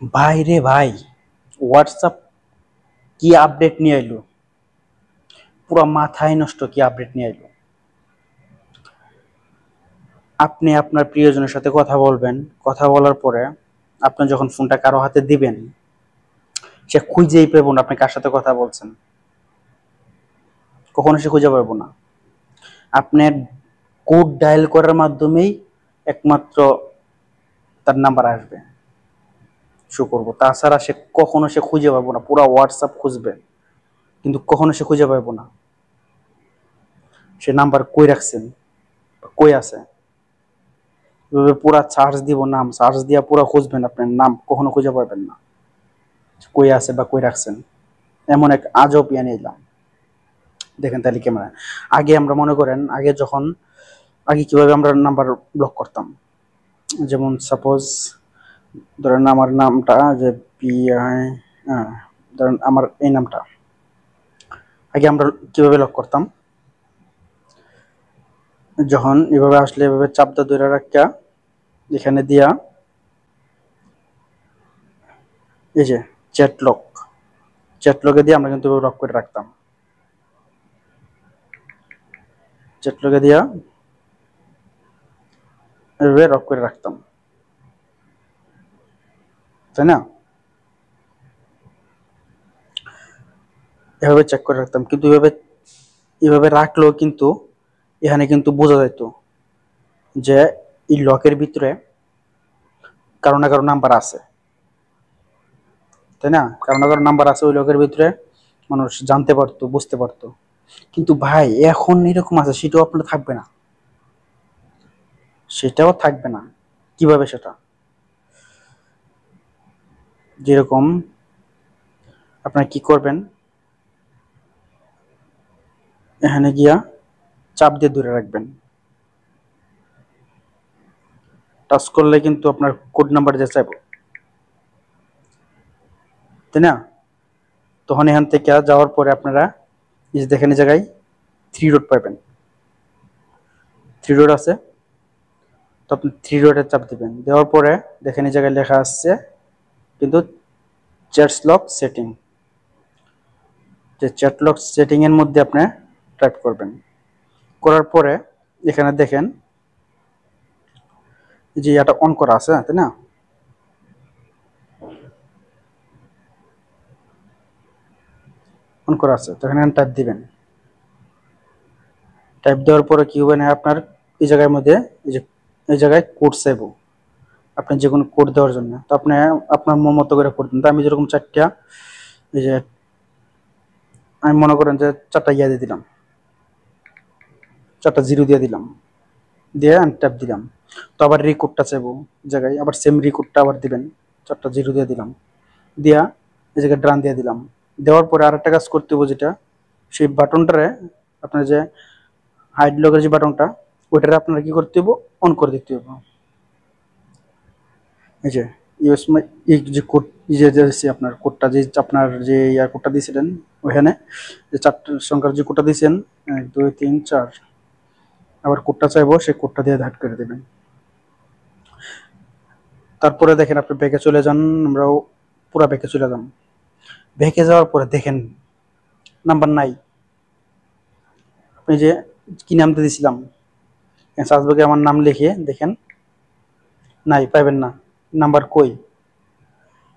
ভাই রে ভাই, হোয়াটসঅ্যাপ কি আপডেট নিয়ে আইলো! পুরো মাথায় নষ্ট কি আপডেট নিয়ে আইলো! আপনি আপনার প্রিয়জনের সাথে কথা বলবেন, কথা বলার পরে আপনি যখন ফোনটা কারো হাতে দিবেন, সে খুঁজেই পাবো না আপনি কার সাথে কথা বলছেন। কখনো সে খুঁজে পাবো না। আপনার কোড ডায়াল করার মাধ্যমেই একমাত্র তার নাম্বার আসবে, শো করবো। তাছাড়া কখনো সে খুঁজে পাবো না। পুরো হোয়াটসঅ্যাপ খুঁজবে, কিন্তু কখনো সে খুঁজে পাবো না সে নাম্বার কই রাখছেন, কই আছে। এভাবে পুরা সার্চ দিব, নাম সার্চ দিয়া পুরা খুঁজবেন, আপনার নাম কখনো খুঁজে পাবেন না কই আছে বা কই রাখছেন। এমন এক আজব ইয়ে নিলাম। দেখেন তাহলে ক্যামেরা, আগে আমরা মনে করেন, আগে কিভাবে আমরা নাম্বার ব্লক করতাম। যেমন সাপোজ ধরেন আমার নামটা যে পিআই, ধরেন আমার এই নামটা আগে আমরা কিভাবে লক করতাম। যখন এভাবে আসলে এভাবে চাপটা ধরে রাখা, এখানে দিয়া এই যে চ্যাট লকে দিয়ে আমরা কিন্তু লক করে রাখতাম। চ্যাট লকে দিয়া এভাবে লক করে রাখতাম, তাই না? এভাবে চেক করে রাখতাম, কিন্তু এভাবে রাখলেও কিন্তু এখানে কিন্তু বোঝা যাইতো যে এই লকের ভিতরে কারো না কারো নাম্বার আছে, তাই না? কারো না কারো নাম্বার আছে ওই লকের ভিতরে, মানুষ জানতে পারতো, বুঝতে পারতো। কিন্তু ভাই এখন এরকম আছে, সেটাও আপনার থাকবে না, সেটাও থাকবে না। কিভাবে সেটা? যেরকম আপনারা কি করবেন, এখানে গিয়া চাপ দিয়ে ধরে রাখবেন। টাচ করলে কিন্তু আপনার কোড নাম্বার যে চাইবো, তাই না? তখন এখান থেকে যাওয়ার পরে আপনারা এই যে দেখেন এই জায়গায় থ্রি ডট পাবেন, থ্রি ডট আছে, তো আপনি থ্রি ডটে চাপ দিবেন। দেওয়ার পরে দেখেন এই জায়গায় লেখা আসছে কিন্তু চ্যাট লক সেটিং, যে চ্যাট লক সেটিং এর মধ্যে আপনি টাইপ করবেন। করার পরে এখানে দেখেন যে এটা অন করা আছে, তাই না? অন করা আছে, তো এখানে টাইপ দিবেন। টাইপ দেওয়ার পরে কি হবে না, আপনার এই জায়গার মধ্যে এই জায়গায় কোড চাইবো আপনি যে কোনো কোড দেওয়ার জন্য। তো আপনি আপনার মন মতো করে কোড দিন। তো আমি যেরকম চারটা, এই যে আমি মনে করেন যে চারটা ইয়া দিয়ে দিলাম, চারটা জিরো দিয়ে দিলাম, দিয়ে আমি ট্যাপ দিলাম। তো আবার রিকোডটা চাইবো জায়গায়, আবার সেম রিকোডটা আবার দিবেন, চারটা জিরো দিয়ে দিলাম, দিয়া এই জায়গায় ডান দিয়ে দিলাম। দেওয়ার পরে আরেকটা কাজ করতে হবে, যেটা সেই বাটনটারে আপনার যে হাইড লকের যে বাটনটা, ওইটারে আপনারা কি করতে হবে, অন করে দিতে হবে। এই যে ইউএস এই যে কোড, যে আপনার কোডটা, যে আপনার যে ইয়ার কোডটা দিয়েছিলেন ওখানে, যে চারটার সংখ্যার যে কোডটা দিয়েছেন 1 2 3 4, আবার কোডটা চাইবো, সেই কোডটা দিয়ে হাইড করে দেবেন। তারপরে দেখেন আপনি ব্যাকে চলে যান, আমরাও পুরা ব্যাকে চলে যান। ব্যাকে যাওয়ার পরে দেখেন নাম্বার নাই। আপনি যে কি নামতে দিয়েছিলাম, সার্চ বক্সে আমার নাম লিখে দেখেন, নাই, পাইবেন না। নাম্বার কই,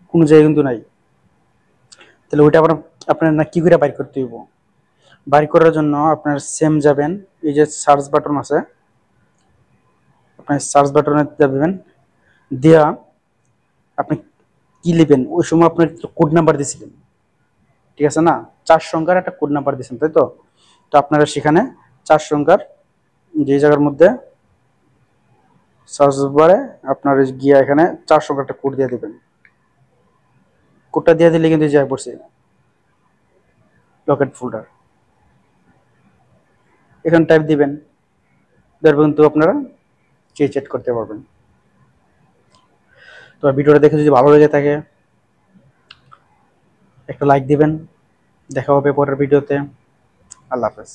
কোনো জায়গায় কিন্তু নাই। তাহলে ওইটা আবার আপনার না কি করে বাইর করতে হইব। বাইর করার জন্য আপনার সেম যাবেন, এই যে সার্চ বাটন আছে, আপনি সার্চ বাটনে যাবেন, দিয়া আপনি কি লিখবেন, ওই সময় আপনার কোড নাম্বার দিয়েছিলেন, ঠিক আছে না? 4 সংখ্যার একটা কোড নাম্বার দিয়েছেন, তাই তো? তো আপনারা সেখানে 4 সংখ্যার যে জায়গার মধ্যে সার্চ বারে আপনার গিয়া এখানে 4 সংখ্যার একটা কোড দিয়ে দেবেন। কোডটা দিয়ে দিলে কিন্তু যাই পড়ছে লকেট ফোল্ডার, এখানে টাইপ দিবেন। তারপর কিন্তু আপনারা চ্যাট করতে পারবেন। তো ভিডিওটা দেখে যদি ভালো লেগে থাকে একটা লাইক দিবেন। দেখা হবে পরের ভিডিওতে। আল্লাহ হাফেজ।